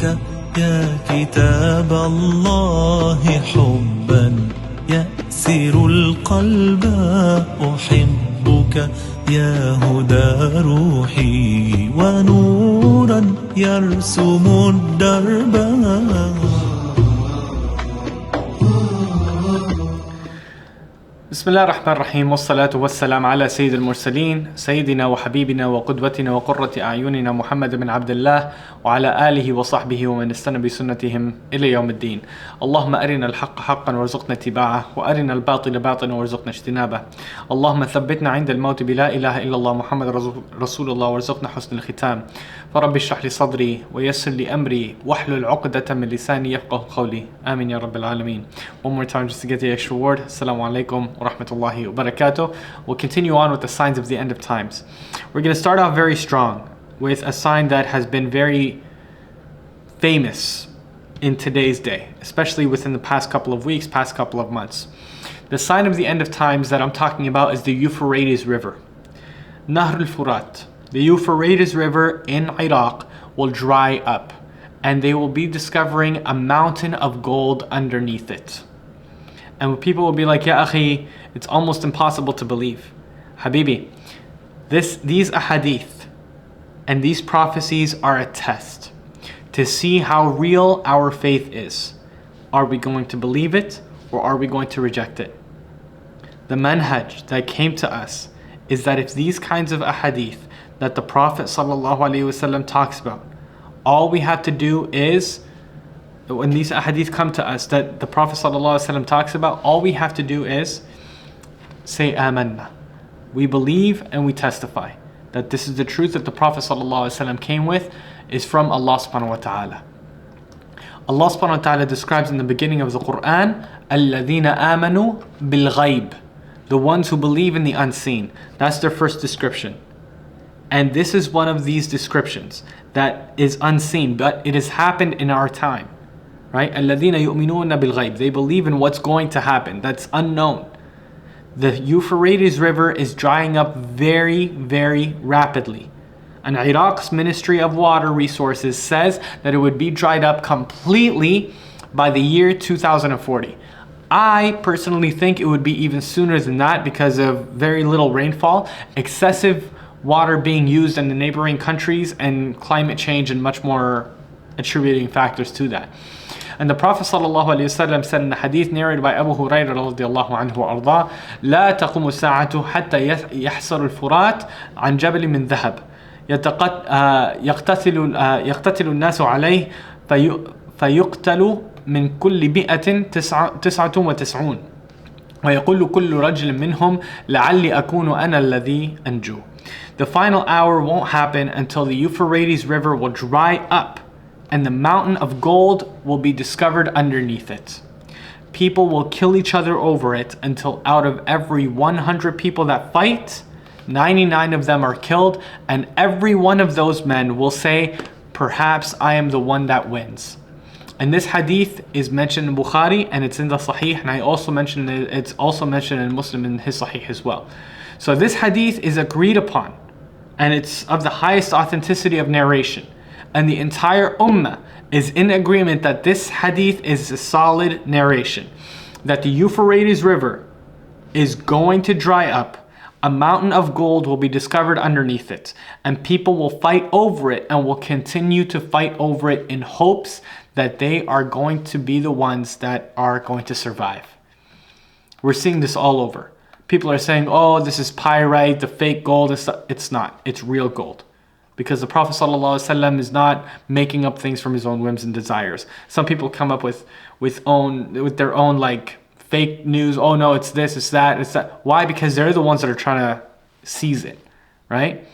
أحبك يا كتاب الله حبا يأسر القلب أحبك يا هدى روحي ونورا يرسم الدرب. بسم الله الرحمن الرحيم، والصلاة والسلام على سيد المرسلين سيدنا وحبيبنا وقدوتنا وقرة أعيننا محمد بن عبد الله وعلى آله وصحبه ومن استنى بسنتهم إلى يوم الدين. اللهم أرنا الحق حقا وارزقنا اتباعه، وأرنا الباطل باطلا وارزقنا اجتنابه. اللهم ثبتنا عند الموت بلا إله إلا الله محمد رسول الله وارزقنا حسن الختام. فرب اشرح لي صدري ويسر لي أمري واحلل عقدة من لساني يفقه قولي. آمين يا رب العالمين. One more time just to get the extra word. Assalamu alaikum wa rahmatullahi wa barakatuh. We'll continue on with the signs of the end of times. We're going to start off very strong with a sign that has been very famous in today's day, especially within the past couple of weeks, past couple of months. The sign of the end of times that I'm talking about is the Euphrates River. Nahr al-Furat. The Euphrates River in Iraq will dry up, and they will be discovering a mountain of gold underneath it. And people will be like, Ya akhi, it's almost impossible to believe. Habibi, these ahadith and these prophecies are a test to see how real our faith is. Are we going to believe it or are we going to reject it? The manhaj that came to us is that if these kinds of ahadith that the Prophet ﷺ talks about, all we have to do is, when these ahadith come to us that the Prophet ﷺ talks about, all we have to do is say amanna. We believe and we testify that this is the truth that the Prophet ﷺ came with is from Allah subhanahu wa ta'ala. Allah subhanahu wa ta'ala describes in the beginning of the Quran, الَّذِينَ آمَنُوا بِالْغَيْبِ, the ones who believe in the unseen. That's their first description. And this is one of these descriptions that is unseen, but it has happened in our time. Right? الَّذِينَ يُؤْمِنُونَ بِالْغَيْبِ, they believe in what's going to happen, that's unknown. The Euphrates River is drying up very, very rapidly. And Iraq's Ministry of Water Resources says that it would be dried up completely by the year 2040. I personally think it would be even sooner than that because of very little rainfall, excessive water being used in the neighboring countries, and climate change and much more attributing factors to that. And the Prophet ﷺ said in the hadith narrated by Abu Hurairah radiallahu anhu وأرضاه, لا تقوم الساعة حتى يحصر الفرات عن جبل من ذهب يقتتل الناس عليه فيقتل من كل 199 ويقول كل رجل منهم لعلي أكون أنا الذي أنجو. The final hour won't happen until the Euphrates River will dry up and the mountain of gold will be discovered underneath it. People will kill each other over it until out of every 100 people that fight, 99 of them are killed, and every one of those men will say, perhaps I am the one that wins. And this hadith is mentioned in Bukhari and it's in the Sahih, and it's also mentioned in Muslim in his Sahih as well. So this hadith is agreed upon and it's of the highest authenticity of narration. And the entire ummah is in agreement that this hadith is a solid narration. That the Euphrates River is going to dry up. A mountain of gold will be discovered underneath it. And people will fight over it and will continue to fight over it in hopes that they are going to be the ones that are going to survive. We're seeing this all over. People are saying, oh, this is pyrite, the fake gold. It's not. It's real gold. Because the Prophet ﷺ is not making up things from his own whims and desires. Some people come up with their own like fake news. Oh no, it's this, it's that, it's that. Why? Because they're the ones that are trying to seize it, right?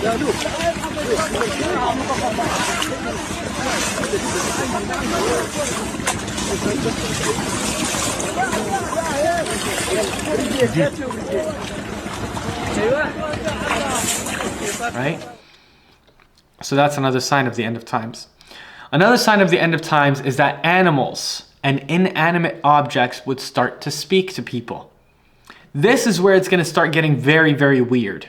Right? So that's another sign of the end of times. Another sign of the end of times is that animals and inanimate objects would start to speak to people. This is where it's going to start getting very, very weird.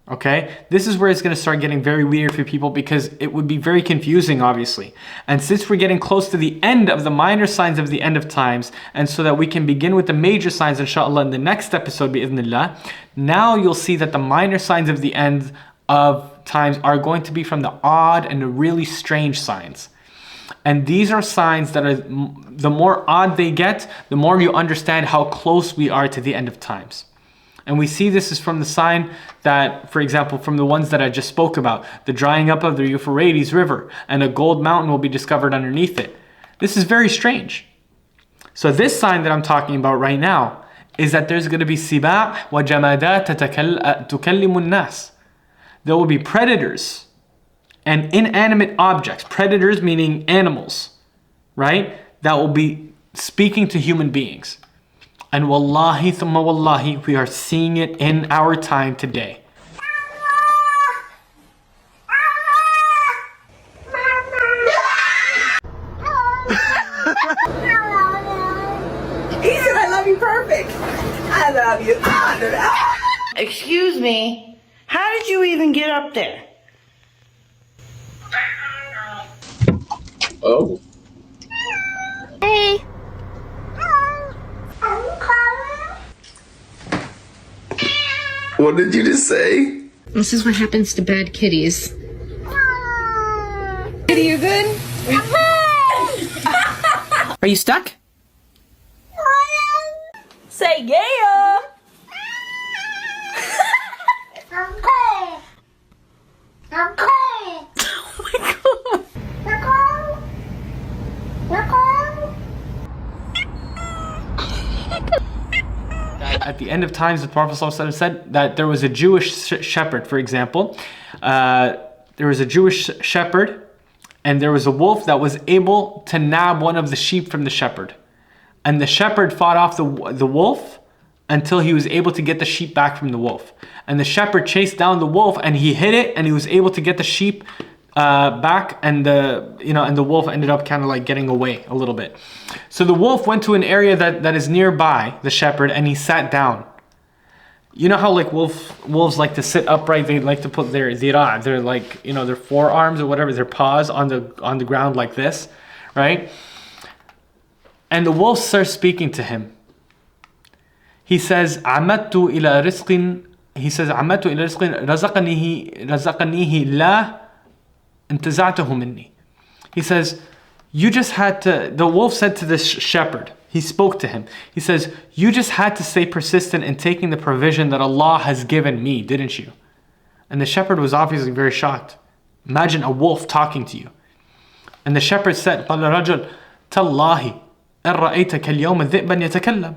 Okay? This is where it's going to start getting very weird for people because it would be very confusing, obviously. And since we're getting close to the end of the minor signs of the end of times, and so that we can begin with the major signs, inshallah, in the next episode, bi'idhnillah, now you'll see that the minor signs of the end of times are going to be from the odd and the really strange signs. And these are signs that are, the more odd they get, the more you understand how close we are to the end of times. And we see this is from the sign that, for example, from the ones that I just spoke about, the drying up of the Euphrates River, and a gold mountain will be discovered underneath it. This is very strange. So this sign that I'm talking about right now is that there's going to be سباع وجمادات تكلم الناس. There will be predators and inanimate objects, predators meaning animals, right? That will be speaking to human beings. And wallahi thumma wallahi, we are seeing it in our time today. He said, I love you perfect. I love you. Excuse me, how did you even get up there? Oh. Hey. What did you just say? This is what happens to bad kitties. Kitty, you good? Are you stuck? Say yeah. At the end of times, the Prophet ﷺ said that there was a Jewish shepherd, for example. There was a Jewish shepherd, and there was a wolf that was able to nab one of the sheep from the shepherd. And the shepherd fought off the wolf until he was able to get the sheep back from the wolf. And the shepherd chased down the wolf, and he hit it, and he was able to get the sheep back, and the wolf ended up kind of like getting away a little bit. So the wolf went to an area that is nearby the shepherd, and he sat down. You know how like wolves like to sit upright? They like to put their dhira', their like, their forearms or whatever, their paws on the ground like this, right? And the wolf starts speaking to him. He says, عَمَدْتُ إِلَى رِزْقٍ رَزَقَنِيهِ لَا انتزعته مني. He says, you just had to, the wolf said to this shepherd, he spoke to him. He says, you just had to stay persistent in taking the provision that Allah has given me, didn't you? And the shepherd was obviously very shocked. Imagine a wolf talking to you. And the shepherd said, قال الرجل تالله إن رأيتك اليوم ذئبا يتكلم.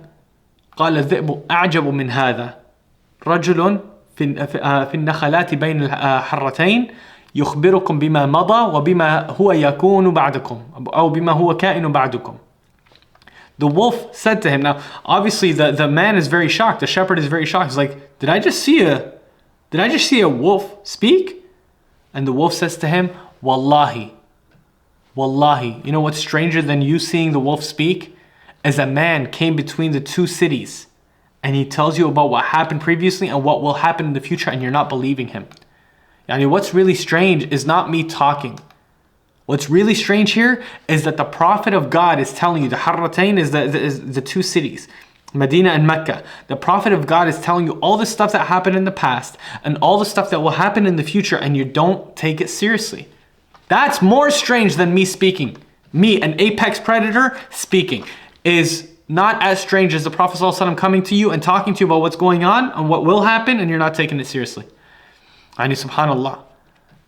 قال الذئب أعجب من هذا. رجل في النخلات بين الحرتين يخبركم بما مضى وبما هو يكون بعدكم أو بما هو كائن بعدكم. The wolf said to him, now obviously the man is very shocked, the shepherd is very shocked. He's like, did I just see a wolf speak? And the wolf says to him, Wallahi, you know what's stranger than you seeing the wolf speak? Is a man came between the two cities and he tells you about what happened previously and what will happen in the future, and you're not believing him. I mean, what's really strange is not me talking. What's really strange here is that the Prophet of God is telling you, the Harratain is the two cities, Medina and Mecca. The Prophet of God is telling you all the stuff that happened in the past and all the stuff that will happen in the future, and you don't take it seriously. That's more strange than me speaking. Me, an apex predator, speaking is not as strange as the Prophet ﷺ coming to you and talking to you about what's going on and what will happen, and you're not taking it seriously. And subhanallah,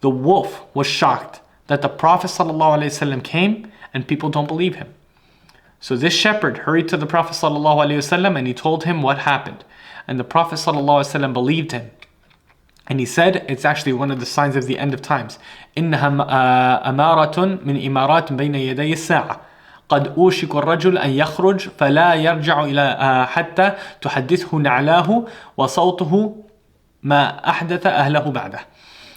the wolf was shocked that the Prophet ﷺ came and people don't believe him. So this shepherd hurried to the Prophet ﷺ and he told him what happened. And the Prophet ﷺ believed him. And he said, it's actually one of the signs of the end of times. إنها أمارة من إمارات بين يدي الساعة. قد أوشك الرجل أن يخرج فلا يرجع إلى حتى تحدثه نعلاه وصوته ما أحدث أهله بعده.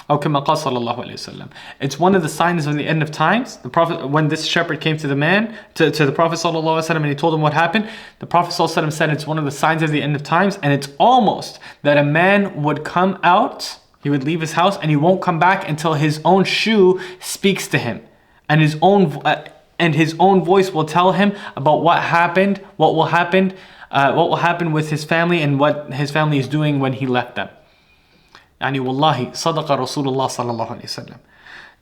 أو كما قال صلى الله عليه وسلم. It's one of the signs of the end of times. The Prophet, when this shepherd came to the man, to the Prophet صلى الله عليه وسلم, and he told him what happened, the Prophet صلى الله عليه وسلم said it's one of the signs of the end of times, and it's almost that a man would come out, he would leave his house, and he won't come back until his own shoe speaks to him, and his own voice will tell him about what happened, what will happen with his family, and what his family is doing when he left them. يعني والله صدق رسول الله صلى الله عليه وسلم.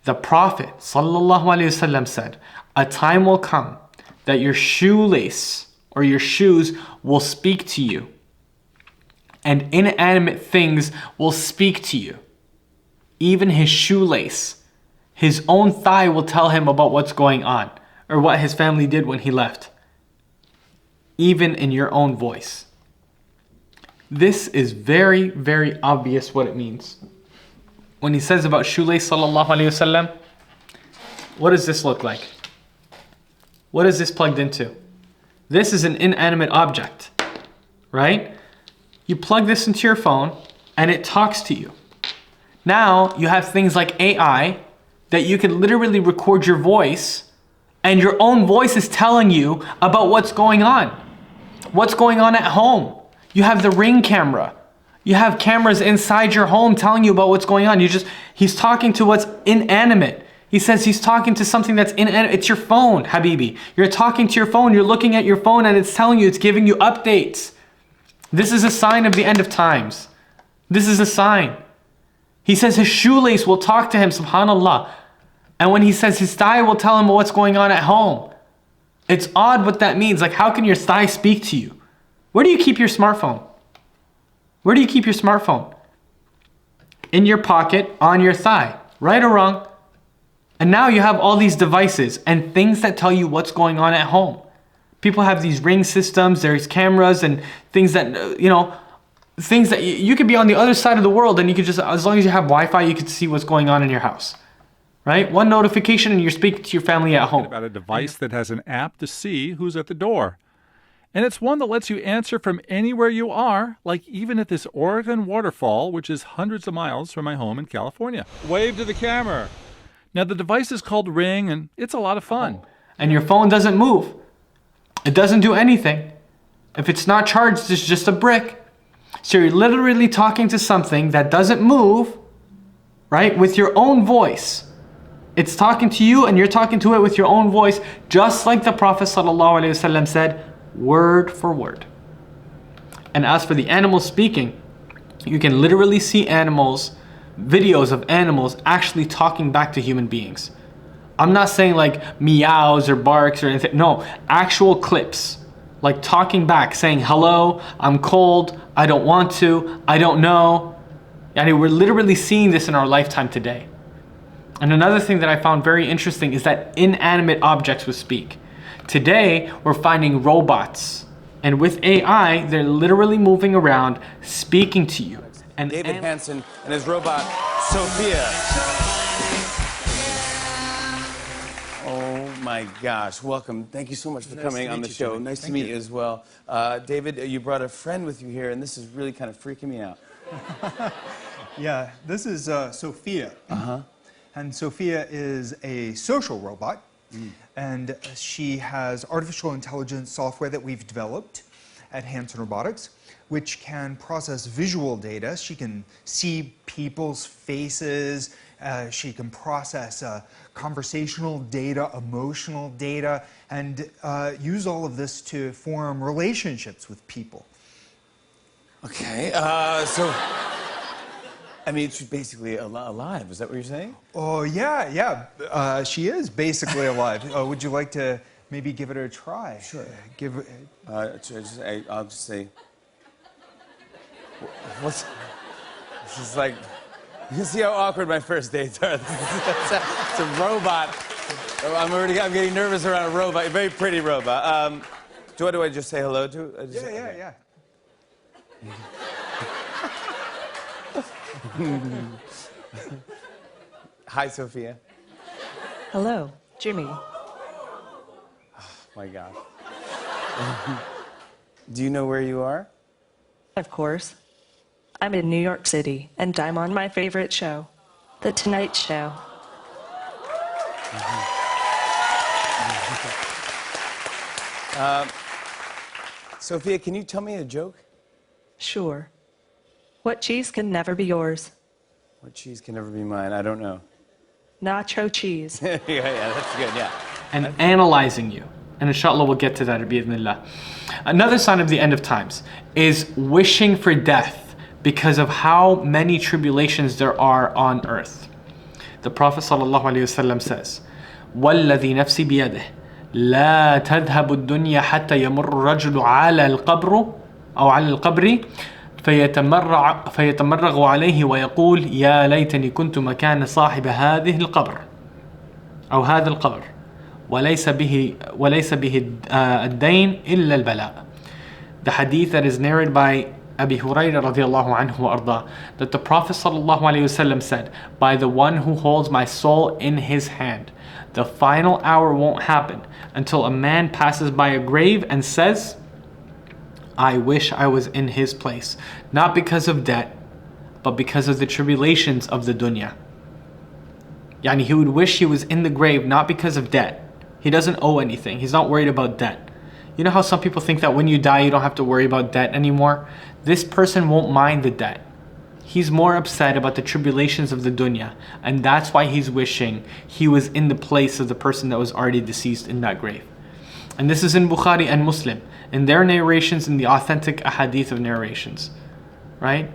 The Prophet صلى الله عليه وسلم said, a time will come that your shoelace or your shoes will speak to you, and inanimate things will speak to you. Even his shoelace, his own thigh will tell him about what's going on, or what his family did when he left. Even in your own voice. This is very, very obvious what it means. When he says about shoelace sallallahu alayhi wasallam, what does this look like? What is this plugged into? This is an inanimate object, right? You plug this into your phone and it talks to you. Now you have things like AI that you can literally record your voice, and your own voice is telling you about what's going on. What's going on at home. You have the Ring camera. You have cameras inside your home telling you about what's going on. He's talking to what's inanimate. He says he's talking to something that's inanimate. It's your phone, Habibi. You're talking to your phone. You're looking at your phone and it's telling you, it's giving you updates. This is a sign of the end of times. This is a sign. He says his shoelace will talk to him, subhanAllah. And when he says his thigh will tell him what's going on at home. It's odd what that means. Like, how can your thigh speak to you? Where do you keep your smartphone? Where do you keep your smartphone? In your pocket, on your thigh, right or wrong? And now you have all these devices and things that tell you what's going on at home. People have these Ring systems, there's cameras and things that, things that you could be on the other side of the world and you could just, as long as you have Wi-Fi, you could see what's going on in your house. Right? One notification and you're speaking to your family at home. About a device that has an app to see who's at the door. And it's one that lets you answer from anywhere you are, like even at this Oregon waterfall, which is hundreds of miles from my home in California. Wave to the camera. Now, the device is called Ring, and it's a lot of fun. And your phone doesn't move. It doesn't do anything. If it's not charged, it's just a brick. So you're literally talking to something that doesn't move, right, with your own voice. It's talking to you, and you're talking to it with your own voice, just like the Prophet ﷺ said, word for word. And as for the animals speaking, you can literally see videos of animals actually talking back to human beings. I'm not saying like meows or barks or anything. No, actual clips, like talking back, saying, hello, I'm cold, I don't want to, I don't know. And we're literally seeing this in our lifetime today. And another thing that I found very interesting is that inanimate objects would speak. Today, we're finding robots. And with AI, they're literally moving around, speaking to you. And David Hansen and his robot, Sophia. Oh my gosh, welcome. Thank you so much for coming on the show. Nice to meet you as well. David, you brought a friend with you here, and this is really kind of freaking me out. Yeah, this is Sophia. And Sophia is a social robot. And she has artificial intelligence software that we've developed at Hansen Robotics, which can process visual data. She can see people's faces. She can process conversational data, emotional data, and use all of this to form relationships with people. Okay, so... I mean, she's basically alive. Is that what you're saying? Oh, yeah. She is basically alive. Would you like to maybe give it a try? Sure. I'll just say... What's... This is like... You see how awkward my first dates are. It's a robot. I'm getting nervous around a robot. A very pretty robot. Do I just say hello to? Yeah. Hi, Sophia. Hello, Jimmy. My God. Do you know where you are? Of course. I'm in New York City, and I'm on my favorite show, The Tonight Show. Sophia, can you tell me a joke? Sure. What cheese can never be yours? What cheese can never be mine? I don't know. Nacho cheese. yeah, that's good, yeah. And analyzing you. And inshallah we'll get to that bi'idhnillah. Another sign of the end of times is wishing for death because of how many tribulations there are on earth. The Prophet ﷺ says, وَالَّذِي نَفْسِي بِيَدِهِ لا تذهب الدنيا حتى يمر الرجل على القبر أو على القبر فيتمرغ عليه ويقول يا ليتني كنت مكان صاحب هذه القبر أو هذا القبر وليس به الدين إلا البلاء. The hadith that is narrated by Abi Hurairah radiallahu anhu wa arda, that the Prophet sallallahu alayhi wasallam said, by the one who holds my soul in his hand, the final hour won't happen until a man passes by a grave and says, I wish I was in his place, not because of debt, but because of the tribulations of the dunya. Yani he would wish he was in the grave not because of debt. He doesn't owe anything. He's not worried about debt. You know how some people think that when you die you don't have to worry about debt anymore? This person won't mind the debt. He's more upset about the tribulations of the dunya, and that's why he's wishing he was in the place of the person that was already deceased in that grave. And this is in Bukhari and Muslim, in their narrations, in the authentic ahadith of narrations, right?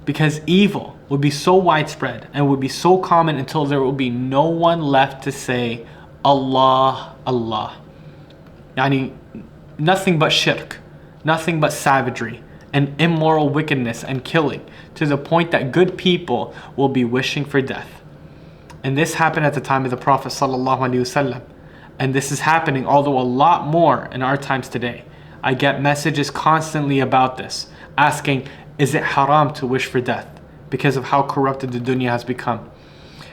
Because evil would be so widespread and would be so common until there will be no one left to say Allah, Allah. Yani nothing but shirk, nothing but savagery and immoral wickedness and killing, to the point that good people will be wishing for death. And this happened at the time of the Prophet ﷺ. And this is happening, although a lot more in our times today. I get messages constantly about this, asking, is it haram to wish for death? Because of how corrupted the dunya has become.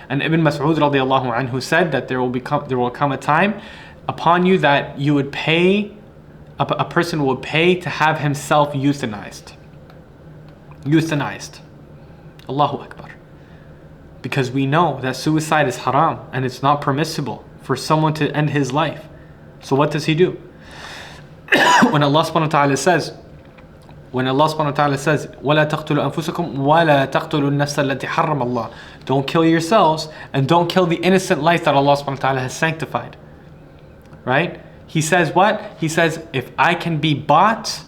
And Ibn Mas'ud radiallahu anhu said that there will come a time upon you that you would pay, a person would pay to have himself euthanized. Euthanized. Allahu Akbar. Because we know that suicide is haram and it's not permissible for someone to end his life. So what does he do? When Allah subhanahu wa ta'ala says, وَلَا تَقْتُلُوا أَنفُسَكُمْ وَلَا تَقْتُلُوا النَّفْسَ الَّتِي حَرَّمَ اللَّهُ. Don't kill yourselves and don't kill the innocent life that Allah subhanahu wa ta'ala has sanctified. Right? He says what? He says, if I can be bought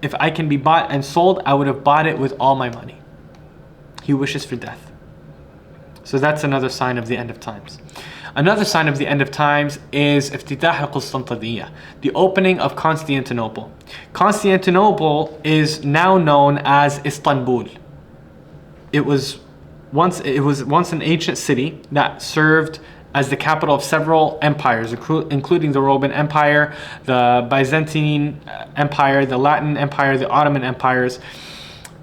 and sold, I would have bought it with all my money. He wishes for death. So that's another sign of the end of times. Another sign of the end of times is افتتاح القسطنطينية, the opening of Constantinople. Constantinople is now known as Istanbul. It was once an ancient city that served as the capital of several empires, including the Roman Empire, the Byzantine Empire, the Latin Empire, the Ottoman empires.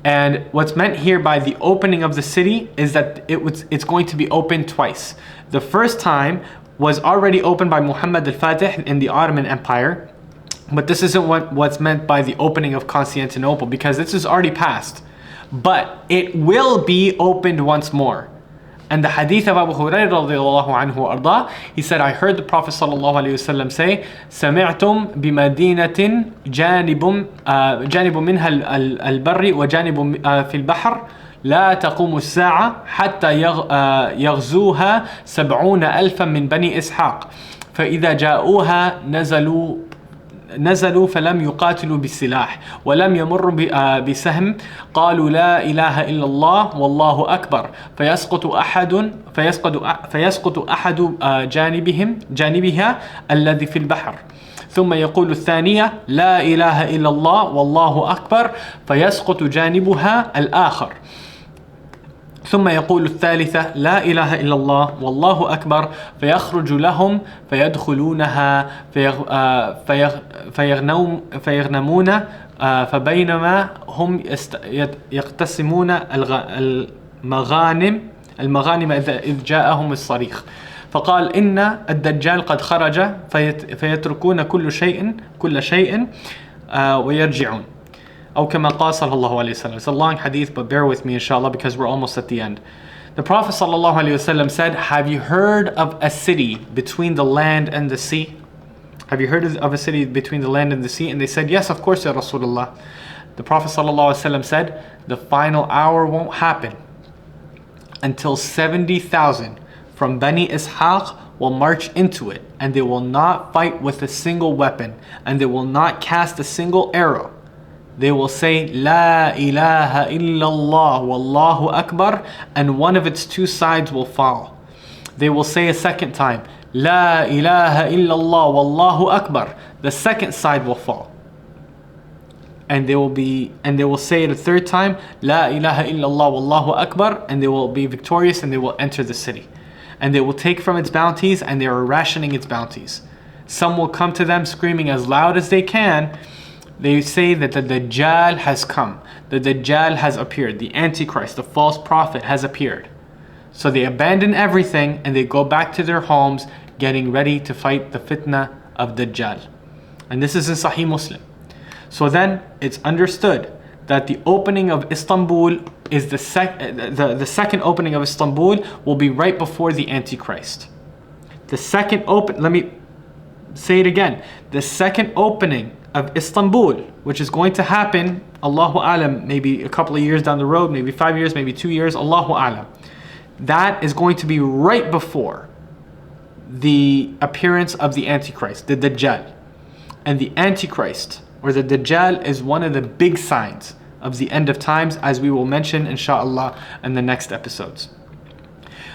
And what's meant here by the opening of the city is that it's going to be opened twice. The first time was already opened by Muhammad al-Fatih in the Ottoman Empire, but this isn't what's meant by the opening of Constantinople, because this is already passed. But it will be opened once more. And the hadith of Abu Hurairah radiallahu anhu arda, he said, I heard the Prophet sallallahu alayhi wasallam say, سمعتم بمدينة جانب منها البر وجانب في البحر لا تقوم الساعة حتى يغزوها 70,000 من بني إسحاق فإذا جاءوها نزلوا فلم يقاتلوا بالسلاح ولم يمروا بسهم قالوا لا إله إلا الله والله أكبر فيسقط أحد جانبها الذي في البحر ثم يقول الثانية لا إله إلا الله والله أكبر فيسقط جانبها الآخر ثم يقول الثالثة لا إله إلا الله والله أكبر فيخرج لهم فيدخلونها فيغنمون فبينما هم يقتسمون المغانم إذ جاءهم الصريخ فقال إن الدجال قد خرج فيتركون كل شيء ويرجعون أو كما قال صلى الله عليه وسلم. It's a long hadith, but bear with me inshallah because we're almost at the end. The Prophet sallallahu alaihi wasallam said, have you heard of a city between the land and the sea? Have you heard of a city between the land and the sea? And they said, yes, of course, Ya Rasulullah. The Prophet sallallahu alaihi wasallam said, the final hour won't happen until 70,000 from Bani Ishaq will march into it, and they will not fight with a single weapon, and they will not cast a single arrow. They will say, La ilaha illallah wallahu akbar, and one of its two sides will fall. They will say a second time, La ilaha illallah wallahu akbar. The second side will fall. And they will say it a third time, La ilaha illallah wallahu akbar, and they will be victorious and they will enter the city. And they will take from its bounties, and they are rationing its bounties. Some will come to them screaming as loud as they can. They say that the Dajjal has come. The Dajjal has appeared. The Antichrist, the false prophet, has appeared. So they abandon everything and they go back to their homes getting ready to fight the fitna of Dajjal. And this is in Sahih Muslim. So then it's understood that the opening of Istanbul is the second opening of Istanbul will be right before the Antichrist. Let me say it again. The second opening of Istanbul, which is going to happen, Allahu Alam, maybe a couple of years down the road, maybe 5 years, maybe 2 years, Allahu Alam. That is going to be right before the appearance of the Antichrist, the Dajjal. And the Antichrist, or the Dajjal, is one of the big signs of the end of times, as we will mention inshallah in the next episodes.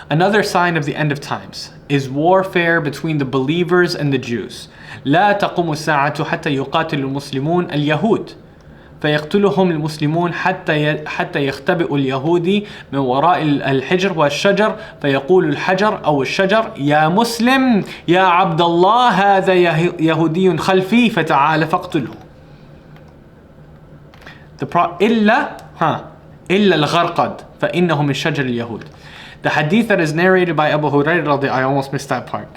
Another sign of the end of times is warfare between the believers and the Jews. لا تقوم الساعة حتى يقاتل المسلمون اليهود فيقتلهم المسلمون حتى يختبئ اليهودي من وراء الحجر والشجر فيقول الحجر أو الشجر يا مسلم يا عبد الله هذا يهودي خلفي فتعال فاقتله. إلا الغرقد فإنه من شجر اليهود. The hadith that is narrated by Abu Hurairah, I almost missed that part.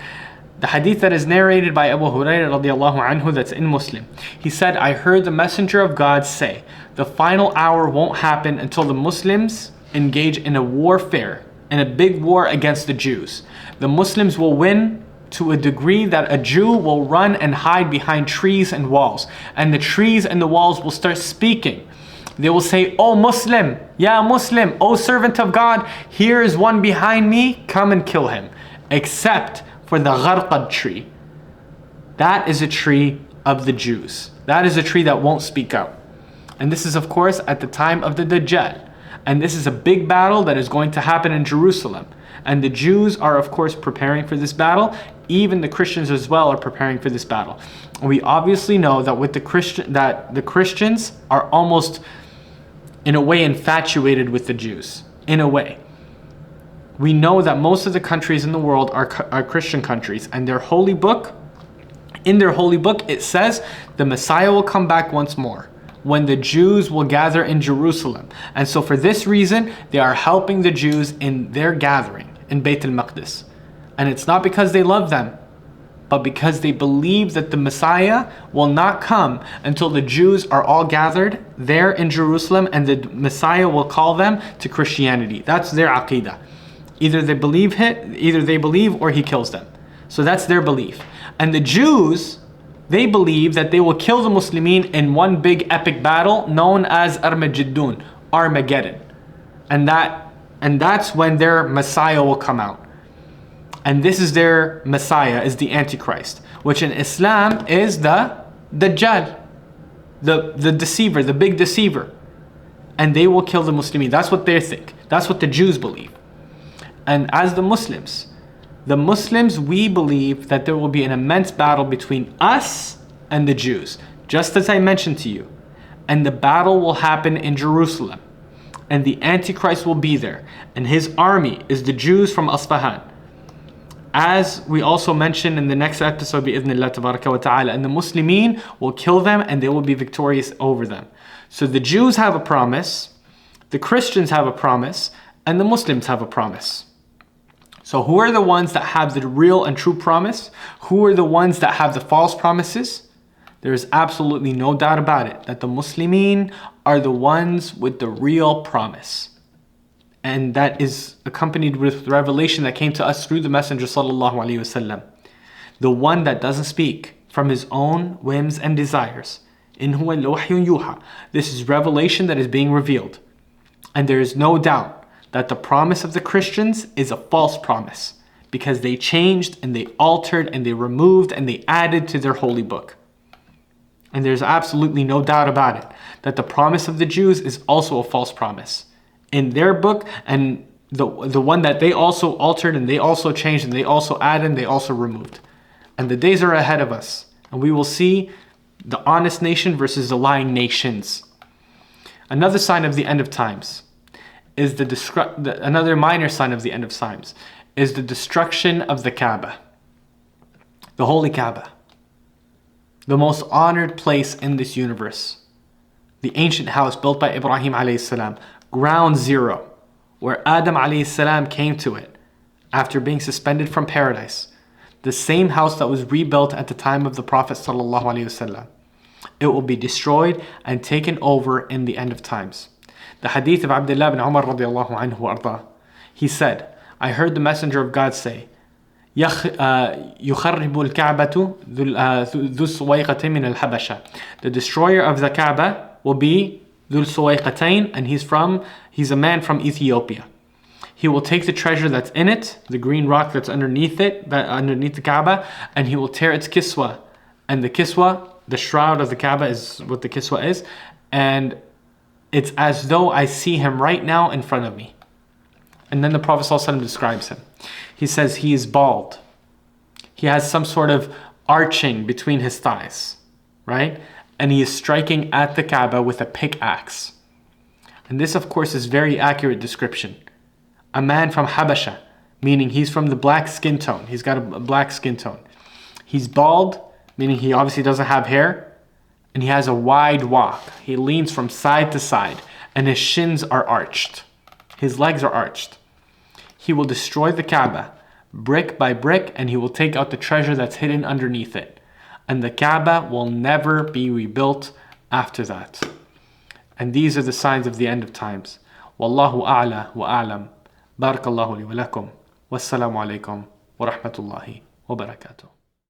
The hadith that is narrated by Abu Hurairah radiallahu anhu, that's in Muslim. He said, I heard the Messenger of God say, the final hour won't happen until the Muslims engage in a warfare, in a big war against the Jews. The Muslims will win to a degree that a Jew will run and hide behind trees and walls. And the trees and the walls will start speaking. They will say, O Muslim, Ya Muslim, O servant of God, here is one behind me, come and kill him. Except for the gharqad tree. That is a tree of the Jews. That is a tree that won't speak out. And this is of course at the time of the Dajjal. And this is a big battle that is going to happen in Jerusalem. And the Jews are of course preparing for this battle. Even the Christians as well are preparing for this battle. We obviously know that with the Christians are almost in a way infatuated with the Jews. In a way. We know that most of the countries in the world are Christian countries, and in their holy book it says the Messiah will come back once more when the Jews will gather in Jerusalem. And so for this reason they are helping the Jews in their gathering in Bayt al-Maqdis. And it's not because they love them, but because they believe that the Messiah will not come until the Jews are all gathered there in Jerusalem, and the Messiah will call them to Christianity. That's their aqidah. Either they believe or he kills them. So that's their belief. And the Jews, they believe that they will kill the Muslimin in one big epic battle known as Armageddon, Armageddon. And that's when their Messiah will come out. And this is their Messiah, is the Antichrist, which in Islam is the Dajjal, the deceiver, the big deceiver. And they will kill the Muslimin. That's what they think. That's what the Jews believe. And as the Muslims, we believe that there will be an immense battle between us and the Jews, just as I mentioned to you. And the battle will happen in Jerusalem. And the Antichrist will be there. And his army is the Jews from Isfahan. as we also mentioned in the next episode, bi'idhnillah tabaraka wa ta'ala, and the Muslimin will kill them and they will be victorious over them. So the Jews have a promise, the Christians have a promise, and the Muslims have a promise. So who are the ones that have the real and true promise? Who are the ones that have the false promises? There is absolutely no doubt about it that the Muslimin are the ones with the real promise. And that is accompanied with the revelation that came to us through the Messenger sallallahu alaihi wasallam. The one that doesn't speak from his own whims and desires. In huwa illa wahyun yuha. This is revelation that is being revealed. And there is no doubt that the promise of the Christians is a false promise, because they changed and they altered and they removed and they added to their holy book. And there's absolutely no doubt about it that the promise of the Jews is also a false promise in their book, and the one that they also altered and they also changed and they also added and they also removed. And the days are ahead of us, and we will see the honest nation versus the lying nations. Another sign of the end of times is another minor sign of the end of times is the destruction of the Kaaba, the holy Kaaba, the most honored place in this universe, the ancient house built by Ibrahim alayhi salam, ground zero, where Adam alayhi salam came to it after being suspended from paradise, the same house that was rebuilt at the time of the Prophet sallallahu alaihi wasallam. It will be destroyed and taken over in the end of times. The hadith of Abdullah ibn Umar radiallahu anhu arda, he said, I heard the Messenger of God say, يخرب الكعبة ذو السويقتين من الحبشة. The destroyer of the Kaaba will be ذو السويقتين, and he's a man from Ethiopia. He will take the treasure that's in it, the green rock that's underneath it, underneath the Kaaba, and he will tear its kiswa. And the kiswa, the shroud of the Kaaba, is what the kiswa is. And it's as though I see him right now in front of me. And then the Prophet ﷺ describes him. He says he is bald. He has some sort of arching between his thighs, right? And he is striking at the Kaaba with a pickaxe. And this, of course, is very accurate description. A man from Habasha, meaning he's from the black skin tone. He's got a black skin tone. He's bald, meaning he obviously doesn't have hair. And he has a wide walk. He leans from side to side, and his shins are arched. His legs are arched. He will destroy the Kaaba brick by brick, and he will take out the treasure that's hidden underneath it. And the Kaaba will never be rebuilt after that. And these are the signs of the end of times. Wallahu a'la wa a'lam. Barakallahu li wa lakum. Wassalamu alaikum wa rahmatullahi wa barakatuh.